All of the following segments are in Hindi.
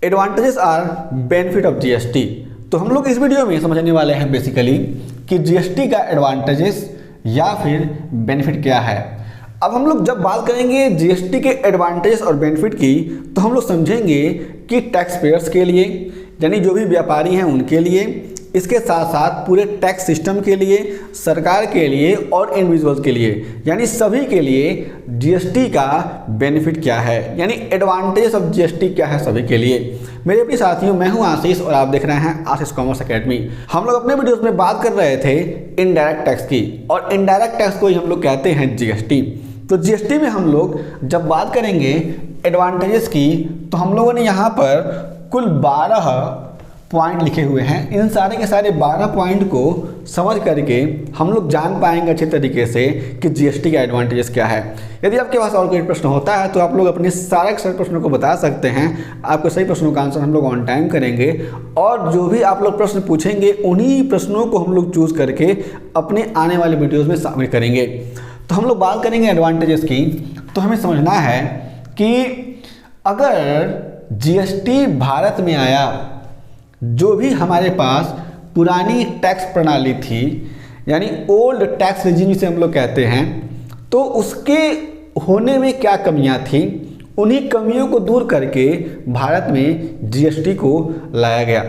Advantages or benefit of GST. तो हम लोग इस वीडियो में समझने वाले हैं बेसिकली कि जीएसटी का एडवांटेजेस या फिर बेनिफिट क्या है। अब हम लोग जब बात करेंगे जीएसटी के एडवांटेजेस और बेनिफिट की, तो हम लोग समझेंगे कि टैक्स पेयर्स के लिए, यानी जो भी व्यापारी हैं उनके लिए, इसके साथ साथ पूरे टैक्स सिस्टम के लिए, सरकार के लिए और इंडिविजुअल्स के लिए, यानी सभी के लिए जीएसटी का बेनिफिट क्या है, यानी एडवांटेजेस ऑफ जीएसटी क्या है सभी के लिए। मेरे प्रिय साथियों, मैं हूं आशीष और आप देख रहे हैं आशीष कॉमर्स एकेडमी। हम लोग अपने वीडियोस में बात कर रहे थे इनडायरेक्ट टैक्स की, और इनडायरेक्ट टैक्स को ही हम लोग कहते हैं जीएसटी। तो जीएसटी में हम लोग जब बात करेंगे एडवांटेजेस की, तो हम लोगों ने यहाँ पर कुल 12 पॉइंट लिखे हुए हैं। इन सारे के सारे 12 पॉइंट को समझ करके हम लोग जान पाएंगे अच्छे तरीके से कि जीएसटी का एडवांटेजेस क्या है। यदि आपके पास और कोई प्रश्न होता है तो आप लोग अपने सारे प्रश्नों को बता सकते हैं। आपके सही प्रश्नों का आंसर हम लोग ऑन टाइम करेंगे, और जो भी आप लोग प्रश्न पूछेंगे उन्हीं प्रश्नों को हम लोग चूज करके अपने आने वाले वीडियोज़ में शामिल करेंगे। तो हम लोग बात करेंगे एडवांटेजेस की। तो हमें समझना है कि अगर जीएसटी भारत में आया, जो भी हमारे पास पुरानी टैक्स प्रणाली थी, यानी ओल्ड टैक्स रेजिम जिसे हम लोग कहते हैं, तो उसके होने में क्या कमियां थी, उन्हीं कमियों को दूर करके भारत में जीएसटी को लाया गया।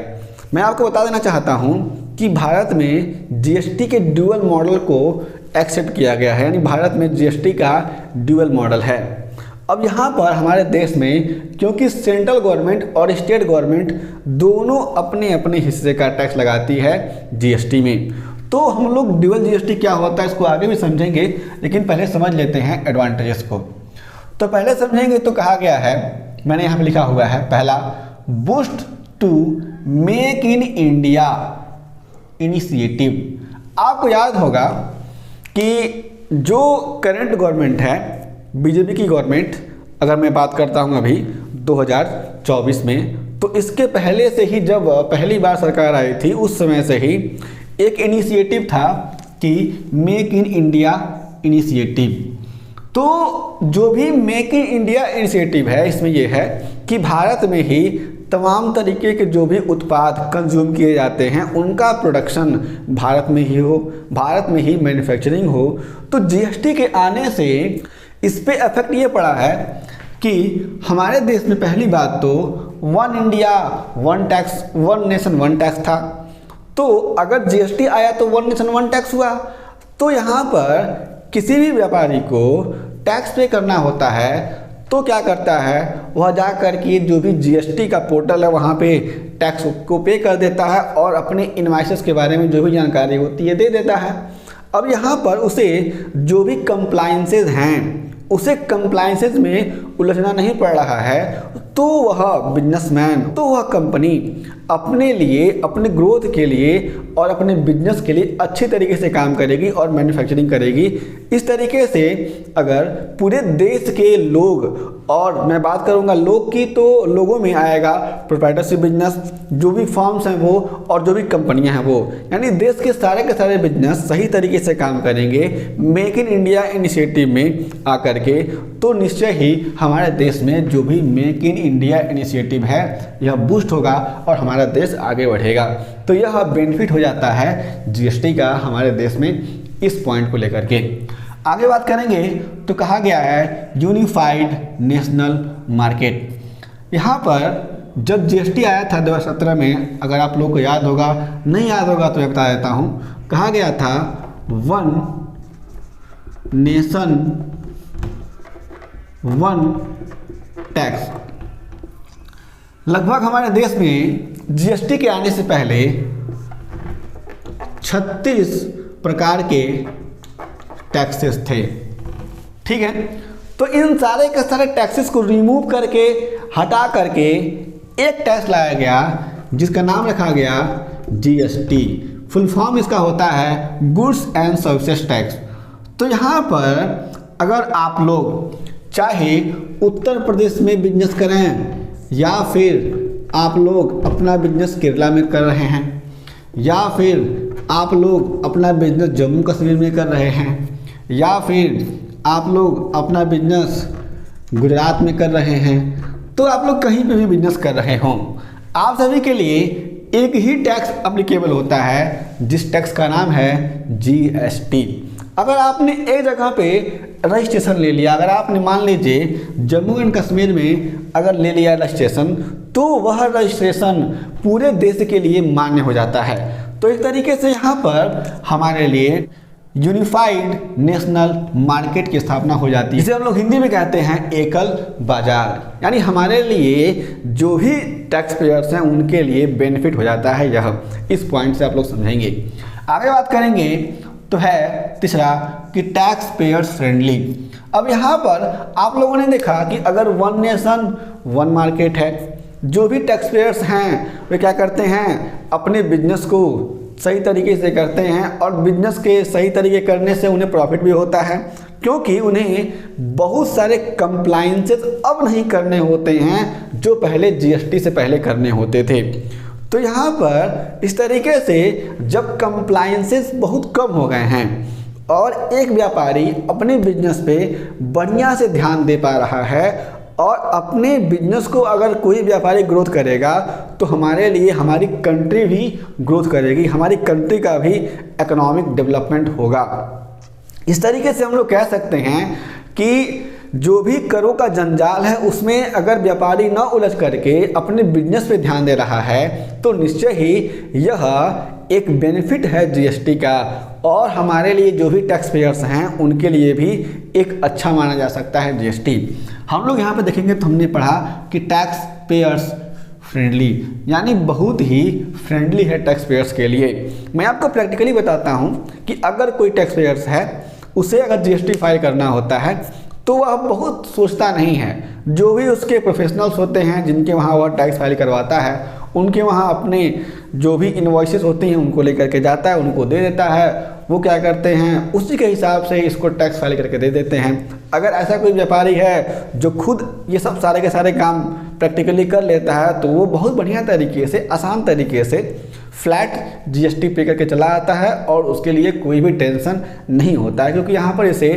मैं आपको बता देना चाहता हूं कि भारत में जीएसटी के ड्यूअल मॉडल को एक्सेप्ट किया गया है, यानी भारत में जीएसटी का ड्यूअल मॉडल है। अब यहाँ पर हमारे देश में क्योंकि सेंट्रल गवर्नमेंट और स्टेट गवर्नमेंट दोनों अपने अपने हिस्से का टैक्स लगाती है जीएसटी में, तो हम लोग ड्यूअल जीएसटी क्या होता है इसको आगे भी समझेंगे, लेकिन पहले समझ लेते हैं एडवांटेजेस को। तो पहले समझेंगे तो कहा गया है, मैंने यहाँ पे लिखा हुआ है, पहला, boost to make in India initiative. आपको याद होगा कि जो करंट गवर्नमेंट है, बीजेपी की गवर्नमेंट, अगर मैं बात करता हूं अभी 2024 में, तो इसके पहले से ही जब पहली बार सरकार आई थी उस समय से ही एक इनिशिएटिव था कि मेक इन इंडिया इनिशिएटिव। तो जो भी मेक इन इंडिया इनिशिएटिव है, इसमें यह है कि भारत में ही तमाम तरीके के जो भी उत्पाद कंज्यूम किए जाते हैं उनका प्रोडक्शन भारत में ही हो, भारत में ही मैन्युफैक्चरिंग हो। तो जीएसटी के आने से इस पे इफेक्ट ये पड़ा है कि हमारे देश में पहली बात तो one India one tax, one nation one tax था। तो अगर जीएसटी आया तो वन नेशन वन टैक्स हुआ, तो यहाँ पर किसी भी व्यापारी को टैक्स पे करना होता है तो क्या करता है, वह जा कर के जो भी जीएसटी का पोर्टल है वहाँ पे टैक्स को पे कर देता है और अपने इनवॉइसेस के बारे में जो भी जानकारी होती है दे देता है। अब यहाँ पर उसे जो भी कंप्लायंसेस हैं, उसे कंप्लायंसेस में उलझना नहीं पड़ रहा है, तो वह बिजनेसमैन, तो वह कंपनी अपने लिए, अपने ग्रोथ के लिए और अपने बिजनेस के लिए अच्छी तरीके से काम करेगी और मैन्युफैक्चरिंग करेगी। इस तरीके से अगर पूरे देश के लोग, और मैं बात करूंगा लोग की, तो लोगों में आएगा प्रोप्राइटरशिप बिजनेस, जो भी फर्म्स हैं वो और जो भी कंपनियां हैं वो, यानी देश के सारे बिजनेस सही तरीके से काम करेंगे मेक इन इंडिया इनिशिएटिव में आकर के, तो निश्चय ही हमारे देश में जो भी मेक इन इंडिया इनिशिएटिव है यह बूस्ट होगा और हमारा देश आगे बढ़ेगा। तो यह बेनिफिट हो जाता है जीएसटी का हमारे देश में इस पॉइंट को लेकर के। आगे बात करेंगे तो कहा गया है यूनिफाइड नेशनल मार्केट। यहाँ पर जब जीएसटी आया था 2017 में, अगर आप लोगों को याद होगा, नहीं याद होगा तो मैं बता देता हूँ, कहा गया था वन नेशन वन टैक्स। लगभग हमारे देश में जीएसटी के आने से पहले 36 प्रकार के टैक्सेस थे, ठीक है। तो इन सारे के सारे टैक्सेस को रिमूव करके, हटा करके एक टैक्स लाया गया जिसका नाम रखा गया जीएसटी। फुल फॉर्म इसका होता है गुड्स एंड सर्विसेज टैक्स। तो यहाँ पर अगर आप लोग चाहे उत्तर प्रदेश में बिजनेस करें, या फिर आप लोग अपना बिजनेस केरला में कर रहे हैं, या फिर आप लोग अपना बिजनेस जम्मू कश्मीर में कर रहे हैं, या फिर आप लोग अपना बिजनेस गुजरात में कर रहे हैं, तो आप लोग कहीं पे भी बिजनेस कर रहे हों, आप सभी के लिए एक ही टैक्स अप्लीकेबल होता है, जिस टैक्स का नाम है जीएसटी। अगर आपने एक जगह पे रजिस्ट्रेशन ले लिया, अगर आपने मान लीजिए जम्मू एंड कश्मीर में अगर ले लिया रजिस्ट्रेशन, तो वह रजिस्ट्रेशन पूरे देश के लिए मान्य हो जाता है। तो एक तरीके से यहाँ पर हमारे लिए यूनिफाइड नेशनल मार्केट की स्थापना हो जाती है, जिसे हम लोग हिंदी में कहते हैं एकल बाजार। यानी हमारे लिए जो भी टैक्स पेयर्स हैं उनके लिए बेनिफिट हो जाता है यह। इस पॉइंट से आप लोग समझेंगे। आगे बात करेंगे तो है तीसरा कि टैक्स पेयर्स फ्रेंडली। अब यहाँ पर आप लोगों ने देखा कि अगर वन नेशन वन मार्केट है, जो भी टैक्स पेयर्स हैं वे क्या करते हैं, अपने बिजनेस को सही तरीके से करते हैं, और बिजनेस के सही तरीके करने से उन्हें प्रॉफिट भी होता है, क्योंकि उन्हें बहुत सारे कंप्लायंसेस अब नहीं करने होते हैं जो पहले जीएसटी से पहले करने होते थे। तो यहाँ पर इस तरीके से जब कंप्लायंसेस बहुत कम हो गए हैं और एक व्यापारी अपने बिजनेस पे बढ़िया से ध्यान दे पा रहा है, और अपने बिजनेस को अगर कोई व्यापारी ग्रोथ करेगा तो हमारे लिए हमारी कंट्री भी ग्रोथ करेगी, हमारी कंट्री का भी इकोनॉमिक डेवलपमेंट होगा। इस तरीके से हम लोग कह सकते हैं कि जो भी करों का जंजाल है उसमें अगर व्यापारी न उलझ करके अपने बिजनेस पे ध्यान दे रहा है तो निश्चय ही यह एक बेनिफिट है जीएसटी का, और हमारे लिए जो भी टैक्स पेयर्स हैं उनके लिए भी एक अच्छा माना जा सकता है जीएसटी। हम लोग यहाँ पे देखेंगे तो हमने पढ़ा कि टैक्स पेयर्स फ्रेंडली, यानी बहुत ही फ्रेंडली है टैक्स पेयर्स के लिए। मैं आपको प्रैक्टिकली बताता हूँ कि अगर कोई टैक्स पेयर्स है उसे अगर जीएसटी फाइल करना होता है तो वह बहुत सोचता नहीं है। जो भी उसके प्रोफेशनल्स होते हैं जिनके वहाँ वह टैक्स फाइल करवाता है, उनके वहाँ अपने जो भी इनवॉइसेस होती हैं उनको लेकर के जाता है, उनको दे देता है। वो क्या करते हैं, उसी के हिसाब से इसको टैक्स फाइल करके दे देते हैं। अगर ऐसा कोई व्यापारी है जो खुद ये सब सारे के सारे काम प्रैक्टिकली कर लेता है तो वो बहुत बढ़िया तरीके से, आसान तरीके से फ्लैट जीएसटी पे करके चला आता है, और उसके लिए कोई भी टेंशन नहीं होता है, क्योंकि यहाँ पर इसे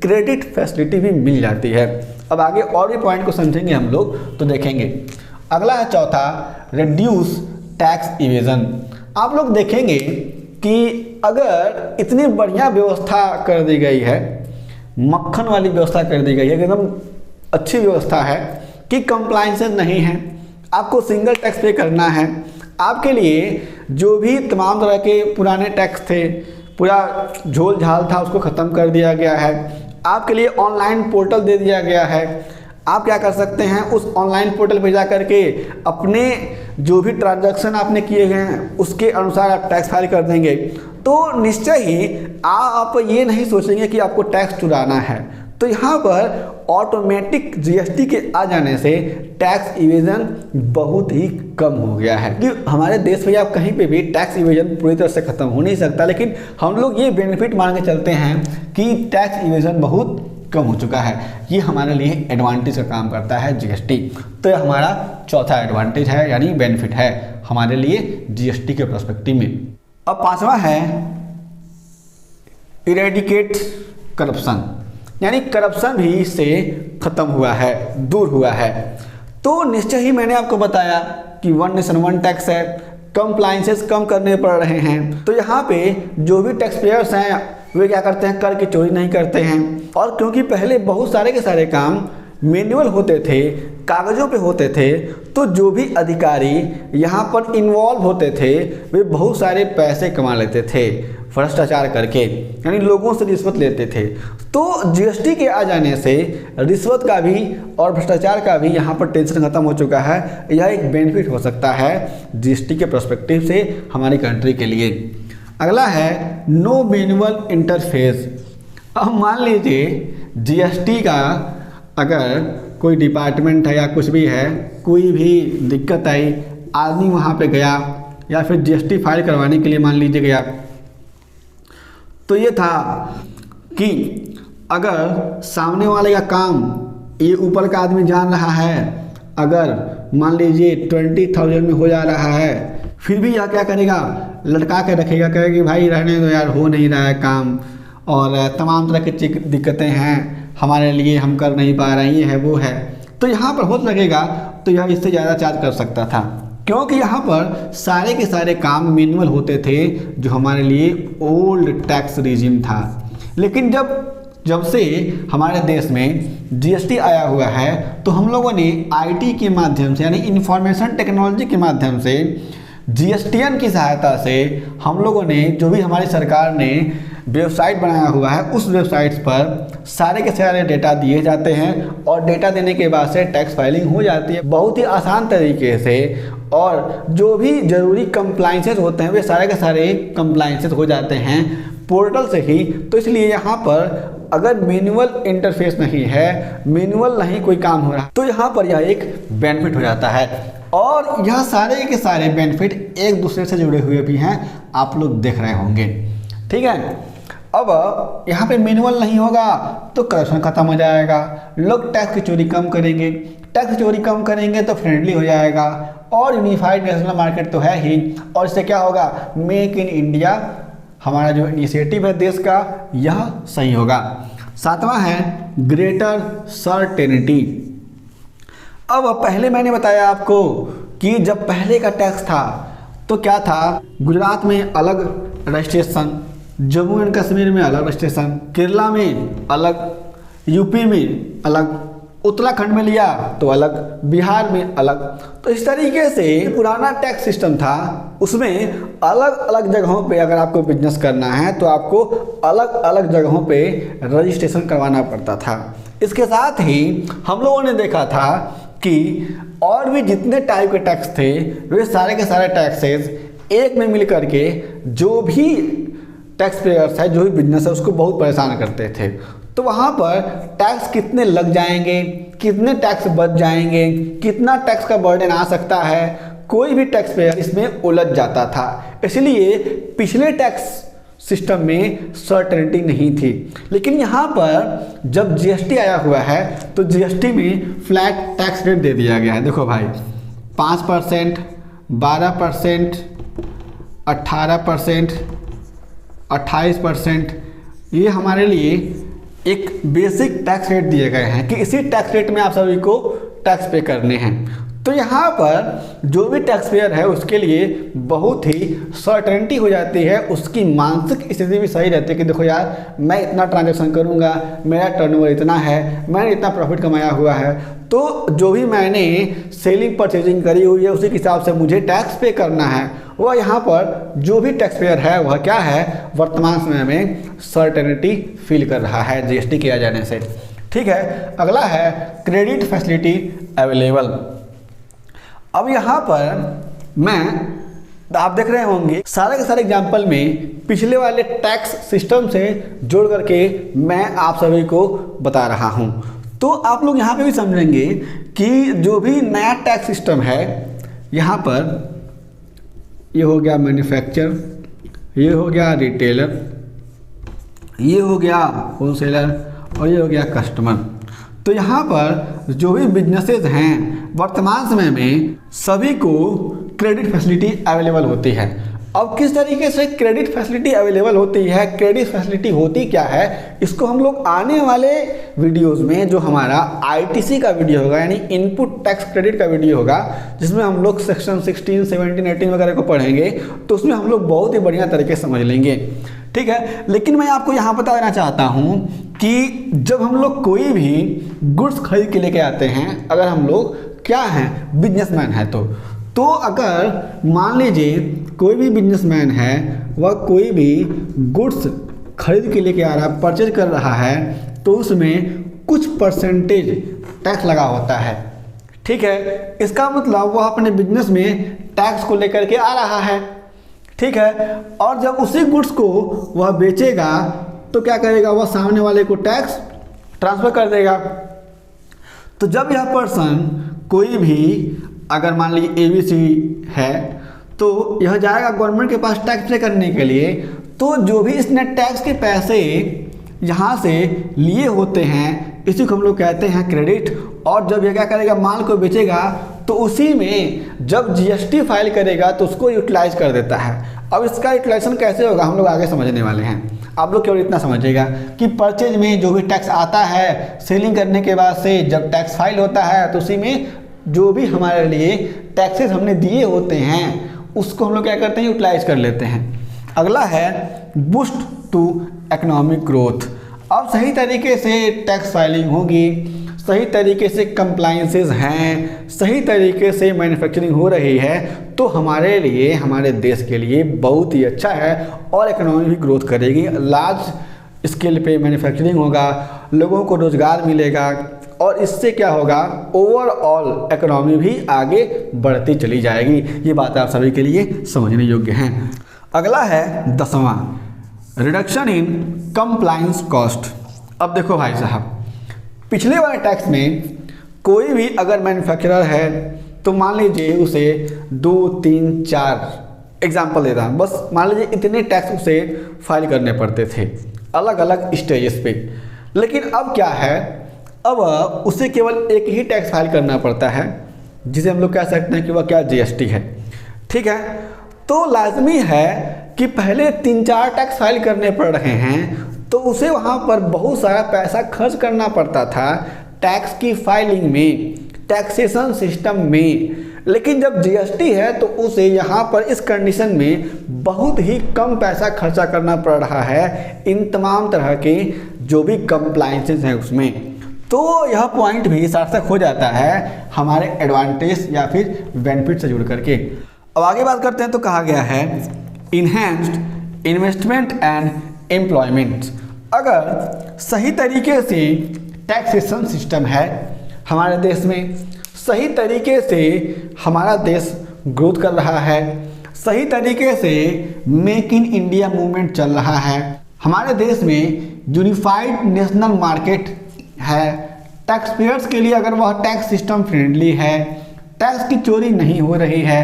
क्रेडिट फैसिलिटी भी मिल जाती है। अब आगे और भी पॉइंट को समझेंगे हम लोग तो देखेंगे। अगला है चौथा, रिड्यूस टैक्स इवेजन। आप लोग देखेंगे कि अगर इतनी बढ़िया व्यवस्था कर दी गई है, मक्खन वाली व्यवस्था कर दी गई है, एकदम अच्छी व्यवस्था है कि कंप्लायंसेस नहीं है, आपको सिंगल टैक्स पे करना है। आपके लिए जो भी तमाम तरह के पुराने टैक्स थे, पूरा झोल झाल था, उसको ख़त्म कर दिया गया है। आपके लिए ऑनलाइन पोर्टल दे दिया गया है। आप क्या कर सकते हैं, उस ऑनलाइन पोर्टल पे जा करके अपने जो भी ट्रांजैक्शन आपने किए गए हैं उसके अनुसार आप टैक्स फाइल कर देंगे, तो निश्चय ही आप ये नहीं सोचेंगे कि आपको टैक्स चुराना है। तो यहाँ पर ऑटोमेटिक जीएसटी के आ जाने से टैक्स इवेजन बहुत ही कम हो गया है। कि हमारे देश में आप कहीं पे भी टैक्स इवेजन पूरी तरह से ख़त्म हो नहीं सकता, लेकिन हम लोग ये बेनिफिट मान के चलते हैं कि टैक्स इवेजन बहुत कम हो चुका है। ये हमारे लिए एडवांटेज का काम करता है जीएसटी। तो ये हमारा चौथा एडवांटेज है, यानी बेनिफिट है हमारे लिए जीएसटी के पर्सपेक्टिव में। अब पांचवा है इरेडिकेट करप्शन, यानी करप्शन भी इससे खत्म हुआ है, दूर हुआ है। तो निश्चय ही मैंने आपको बताया कि वन नेशन वन टैक्स है, कंप्लायंसेस कम करने पड़ रहे हैं। तो यहाँ पे जो भी टैक्स पेयर्स हैं वे क्या करते हैं, कर की चोरी नहीं करते हैं। और क्योंकि पहले बहुत सारे के सारे काम मैनुअल होते थे, कागज़ों पे होते थे, तो जो भी अधिकारी यहाँ पर इन्वॉल्व होते थे वे बहुत सारे पैसे कमा लेते थे भ्रष्टाचार करके, यानी लोगों से रिश्वत लेते थे। तो जीएसटी के आ जाने से रिश्वत का भी और भ्रष्टाचार का भी यहाँ पर टेंशन खत्म हो चुका है। यह एक बेनिफिट हो सकता है जीएसटी के पर्सपेक्टिव से हमारी कंट्री के लिए। अगला है नो मैनुअल इंटरफेस। अब मान लीजिए जीएसटी का अगर कोई डिपार्टमेंट है या कुछ भी है, कोई भी दिक्कत आई, आदमी वहाँ पे गया या फिर जीएसटी फाइल करवाने के लिए मान लीजिए गया, तो ये था कि अगर सामने वाले का काम ये ऊपर का आदमी जान रहा है, अगर मान लीजिए 20,000 में हो जा रहा है, फिर भी यह क्या करेगा, लटका के रखेगा, कहेगा कि भाई रहने दो यार, हो नहीं रहा है काम, और तमाम तरह की दिक्कतें हैं हमारे लिए, हम कर नहीं पा रहे हैं, ये है वो है। तो यहाँ पर होत लगेगा तो यह इससे ज़्यादा चार्ज कर सकता था, क्योंकि यहाँ पर सारे के सारे काम मैनुअल होते थे, जो हमारे लिए ओल्ड टैक्स रिजिम था। लेकिन जब से हमारे देश में जीएसटी आया हुआ है तो हम लोगों ने आईटी के माध्यम से यानी इंफॉर्मेशन टेक्नोलॉजी के माध्यम से जीएसटीएन की सहायता से हम लोगों ने, जो भी हमारी सरकार ने वेबसाइट बनाया हुआ है, उस वेबसाइट्स पर सारे के सारे डेटा दिए जाते हैं और डेटा देने के बाद से टैक्स फाइलिंग हो जाती है बहुत ही आसान तरीके से। और जो भी ज़रूरी कंप्लाइंसेस होते हैं वे सारे के सारे कंप्लाइंसेस हो जाते हैं पोर्टल से ही। तो इसलिए यहाँ पर अगर मैनुअल इंटरफेस नहीं है, मैनुअल नहीं कोई काम हो रहा, तो यहाँ पर यह एक बेनिफिट हो जाता है। और यह सारे के सारे बेनिफिट एक दूसरे से जुड़े हुए भी हैं, आप लोग देख रहे होंगे, ठीक है। अब यहाँ पे मैनुअल नहीं होगा तो करप्शन खत्म हो जाएगा, लोग टैक्स की चोरी कम करेंगे, टैक्स चोरी कम करेंगे तो फ्रेंडली हो जाएगा, और यूनिफाइड नेशनल मार्केट तो है ही। और इससे क्या होगा, मेक इन इंडिया हमारा जो इनिशिएटिव है देश का, यह सही होगा। सातवां है ग्रेटर सर्टेनिटी। अब पहले मैंने बताया आपको कि जब पहले का टैक्स था तो क्या था, गुजरात में अलग रजिस्ट्रेशन, जम्मू एंड कश्मीर में अलग रजिस्ट्रेशन, केरला में अलग, यूपी में अलग, उत्तराखंड में लिया तो अलग, बिहार में अलग। तो इस तरीके से पुराना टैक्स सिस्टम था, उसमें अलग अलग जगहों पे अगर आपको बिजनेस करना है तो आपको अलग अलग जगहों पे रजिस्ट्रेशन करवाना पड़ता था। इसके साथ ही हम लोगों ने देखा था कि और भी जितने टाइप के टैक्स थे वे सारे के सारे टैक्सेस एक में मिल करके जो भी टैक्स पेयर्स है, जो भी बिजनेस है, उसको बहुत परेशान करते थे। तो वहाँ पर टैक्स कितने लग जाएंगे, कितने टैक्स बच जाएंगे, कितना टैक्स का बर्डन आ सकता है, कोई भी टैक्स पेयर इसमें उलझ जाता था। इसलिए पिछले टैक्स सिस्टम में सर्टेनिटी नहीं थी। लेकिन यहाँ पर जब जीएसटी आया हुआ है तो जीएसटी में फ्लैट टैक्स रेट दे दिया गया है। देखो भाई, 5%, 12%, 18%, 28%, ये हमारे लिए एक बेसिक टैक्स रेट दिए गए हैं कि इसी टैक्स रेट में आप सभी को टैक्स पे करने हैं। तो यहाँ पर जो भी टैक्स पेयर है उसके लिए बहुत ही सर्टेनिटी हो जाती है, उसकी मानसिक स्थिति भी सही रहती है कि देखो यार, मैं इतना ट्रांजैक्शन करूँगा, मेरा टर्नओवर इतना है, मैंने इतना प्रॉफिट कमाया हुआ है, तो जो भी मैंने सेलिंग परचेजिंग करी हुई है उसी के हिसाब से मुझे टैक्स पे करना है। वह यहाँ पर जो भी टैक्स पेयर है वह क्या है, वर्तमान समय में सर्टेनिटी फील कर रहा है जीएसटी किया जाने से। ठीक है, अगला है क्रेडिट फैसिलिटी अवेलेबल। अब यहाँ पर आप देख रहे होंगे सारे के सारे एग्जाम्पल में पिछले वाले टैक्स सिस्टम से जोड़ करके मैं आप सभी को बता रहा हूँ। तो आप लोग यहाँ पे भी समझेंगे कि जो भी नया टैक्स सिस्टम है, यहाँ पर ये हो गया मैन्युफैक्चर, ये हो गया रिटेलर, ये हो गया होलसेलर और ये हो गया कस्टमर। तो यहाँ पर जो भी बिजनेसेस हैं वर्तमान समय में सभी को क्रेडिट फैसिलिटी अवेलेबल होती है। अब किस तरीके से क्रेडिट फैसिलिटी अवेलेबल होती है, क्रेडिट फैसिलिटी होती क्या है, इसको हम लोग आने वाले वीडियोस में, जो हमारा आईटीसी का वीडियो होगा यानी इनपुट टैक्स क्रेडिट का वीडियो होगा, जिसमें हम लोग सेक्शन 16, 17, 18 वगैरह को पढ़ेंगे, तो उसमें हम लोग बहुत ही बढ़िया तरीके से समझ लेंगे। ठीक है, लेकिन मैं आपको यहाँ बता देना चाहता हूँ कि जब हम लोग कोई भी गुड्स खरीद के लेके आते हैं, अगर हम लोग क्या हैं, बिजनेसमैन है, तो अगर मान लीजिए कोई भी बिजनेसमैन है, वह कोई भी गुड्स खरीद के लेके आ रहा है, परचेज कर रहा है, तो उसमें कुछ परसेंटेज टैक्स लगा होता है। ठीक है, इसका मतलब वह अपने बिजनेस में टैक्स को लेकर के आ रहा है। ठीक है, और जब उसी गुड्स को वह बेचेगा तो क्या करेगा, वह सामने वाले को टैक्स ट्रांसफर कर देगा। तो जब यह पर्सन कोई भी, अगर मान लीजिए एबीसी है, तो यह जाएगा गवर्नमेंट के पास टैक्स पे करने के लिए, तो जो भी इसने टैक्स के पैसे यहाँ से लिए होते हैं, इसी को हम लोग कहते हैं क्रेडिट। और जब यह क्या करेगा, माल को बेचेगा, तो उसी में जब जीएसटी फाइल करेगा तो उसको यूटिलाइज कर देता है। अब इसका यूटिलाइजेशन कैसे होगा हम लोग आगे समझने वाले हैं। आप लोग केवल इतना समझिएगा कि परचेज में जो भी टैक्स आता है, सेलिंग करने के बाद से जब टैक्स फाइल होता है तो उसी में जो भी हमारे लिए टैक्सेस हमने दिए होते हैं उसको हम लोग क्या करते हैं, यूटिलाइज कर लेते हैं। अगला है बूस्ट टू इकोनॉमिक ग्रोथ। अब सही तरीके से टैक्स फाइलिंग होगी, सही तरीके से कंप्लाइंसेस हैं, सही तरीके से मैन्युफैक्चरिंग हो रही है तो हमारे लिए, हमारे देश के लिए बहुत ही अच्छा है और इकोनॉमी भी ग्रोथ करेगी। लार्ज स्केल पे मैन्युफैक्चरिंग होगा, लोगों को रोजगार मिलेगा और इससे क्या होगा, ओवरऑल इकोनॉमी भी आगे बढ़ती चली जाएगी। ये बात आप सभी के लिए समझने योग्य हैं। अगला है 10वां, रिडक्शन इन कंप्लायंस कॉस्ट। अब देखो भाई साहब, पिछले वाले टैक्स में कोई भी अगर मैन्युफैक्चरर है तो मान लीजिए उसे 2, 3, 4 एग्जाम्पल देता हूँ, बस मान लीजिए इतने टैक्स उसे फाइल करने पड़ते थे अलग अलग स्टेजेस पे। लेकिन अब क्या है, अब उसे केवल एक ही टैक्स फाइल करना पड़ता है जिसे हम लोग कह सकते हैं कि वह क्या, जीएसटी है। ठीक है, तो लाजमी है कि पहले 3-4 टैक्स फाइल करने पड़ रहे हैं तो उसे वहाँ पर बहुत सारा पैसा खर्च करना पड़ता था टैक्स की फाइलिंग में, टैक्सेशन सिस्टम में। लेकिन जब जीएसटी है तो उसे यहाँ पर इस कंडीशन में बहुत ही कम पैसा खर्चा करना पड़ रहा है इन तमाम तरह के जो भी कंप्लायंसेस हैं उसमें। तो यह पॉइंट भी सार्थक हो जाता है हमारे एडवांटेज या फिर बेनिफिट से जुड़ करके। अब आगे बात करते हैं तो कहा गया है इन्हेंस्ड इन्वेस्टमेंट एंड एम्प्लॉयमेंट। अगर सही तरीके से टैक्सेशन सिस्टम है हमारे देश में, सही तरीके से हमारा देश ग्रोथ कर रहा है, सही तरीके से मेक इन इंडिया मूवमेंट चल रहा है, हमारे देश में यूनिफाइड नेशनल मार्केट है, टैक्स पेयर्स के लिए अगर वह टैक्स सिस्टम फ्रेंडली है, टैक्स की चोरी नहीं हो रही है,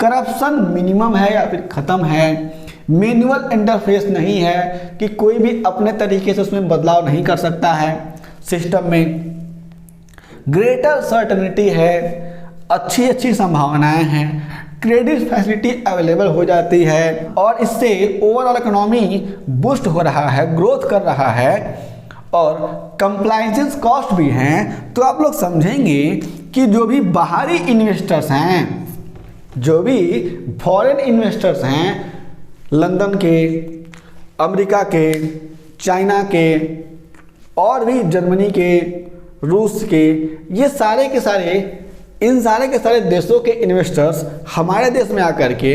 करप्शन मिनिमम है या फिर ख़त्म है, मैनुअल इंटरफेस नहीं है कि कोई भी अपने तरीके से उसमें बदलाव नहीं कर सकता है सिस्टम में, ग्रेटर सर्टेनिटी है, अच्छी संभावनाएं हैं, क्रेडिट फैसिलिटी अवेलेबल हो जाती है और इससे ओवरऑल इकोनॉमी बूस्ट हो रहा है, ग्रोथ कर रहा है और कंप्लायंसेस कॉस्ट भी हैं। तो आप लोग समझेंगे कि जो भी बाहरी इन्वेस्टर्स हैं, जो भी फॉरेन इन्वेस्टर्स हैं, लंदन के, अमेरिका के, चाइना के और भी जर्मनी के, रूस के, ये सारे के सारे, इन सारे के सारे देशों के इन्वेस्टर्स हमारे देश में आकर के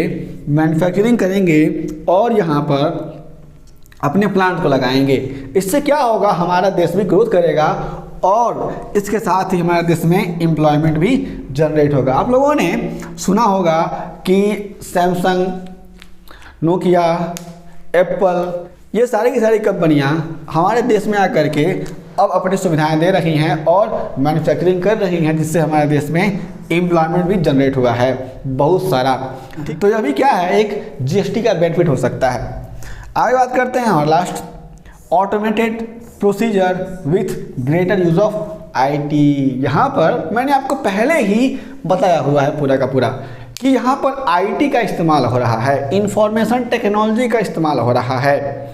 मैन्युफैक्चरिंग करेंगे और यहाँ पर अपने प्लांट को लगाएंगे। इससे क्या होगा, हमारा देश भी ग्रोथ करेगा और इसके साथ ही हमारे देश में एम्प्लॉयमेंट भी जनरेट होगा। आप लोगों ने सुना होगा कि सैमसंग, नोकिया, एप्पल, ये सारी की सारी कंपनियां हमारे देश में आकर के अब अपनी सुविधाएं दे रही हैं और मैन्युफैक्चरिंग कर रही हैं जिससे हमारे देश में एम्प्लॉयमेंट भी जनरेट हुआ है बहुत सारा। तो यह भी क्या है, एक जीएसटी का बेनिफिट हो सकता है। आगे बात करते हैं और last, automated procedure with greater use of IT. यहाँ पर मैंने आपको पहले ही बताया हुआ है पूरा का पूरा कि यहाँ पर आईटी का इस्तेमाल हो रहा है, इंफॉर्मेशन टेक्नोलॉजी का इस्तेमाल हो रहा है।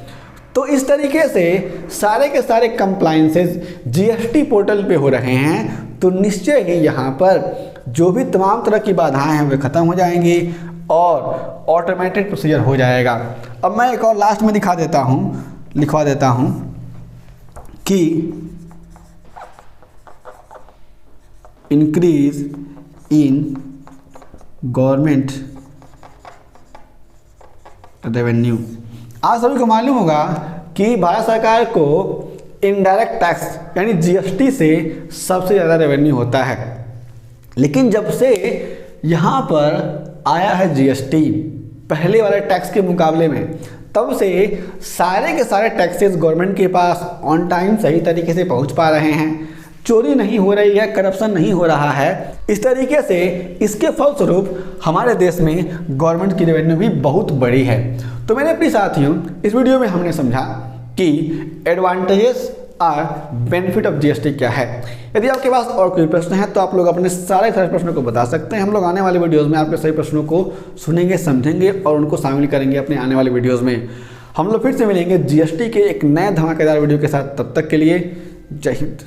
तो इस तरीके से सारे के सारे कंप्लायंसेस जीएसटी पोर्टल पे हो रहे हैं तो निश्चय ही यहाँ पर जो भी तमाम तरह की बाधाएं हैं वे खत्म हो जाएंगी और ऑटोमेटेड प्रोसीजर हो जाएगा। अब मैं एक और लास्ट में लिखवा देता हूँ कि इंक्रीज इन गवर्नमेंट रेवेन्यू। आप सभी को मालूम होगा कि भारत सरकार को इनडायरेक्ट टैक्स यानी जीएसटी से सबसे ज़्यादा रेवेन्यू होता है। लेकिन जब से यहाँ पर आया है जीएसटी पहले वाले टैक्स के मुकाबले में, तब से सारे के सारे टैक्सेस गवर्नमेंट के पास ऑन टाइम सही तरीके से पहुँच पा रहे हैं, चोरी नहीं हो रही है, करप्शन नहीं हो रहा है। इस तरीके से इसके फलस्वरूप हमारे देश में गवर्नमेंट की रेवेन्यू भी बहुत बड़ी है। तो मेरे प्रिय साथियों, इस वीडियो में हमने समझा कि एडवांटेजेस और बेनिफिट ऑफ जीएसटी क्या है। यदि आपके पास और कोई प्रश्न है तो आप लोग अपने सारे प्रश्नों को बता सकते हैं। हम लोग आने वाले वीडियोज़ में आपके सभी प्रश्नों को सुनेंगे, समझेंगे और उनको शामिल करेंगे अपने आने वाले वीडियोज़ में। हम लोग फिर से मिलेंगे जीएसटी के एक नए धमाकेदार वीडियो के साथ। तब तक के लिए जय हिंद।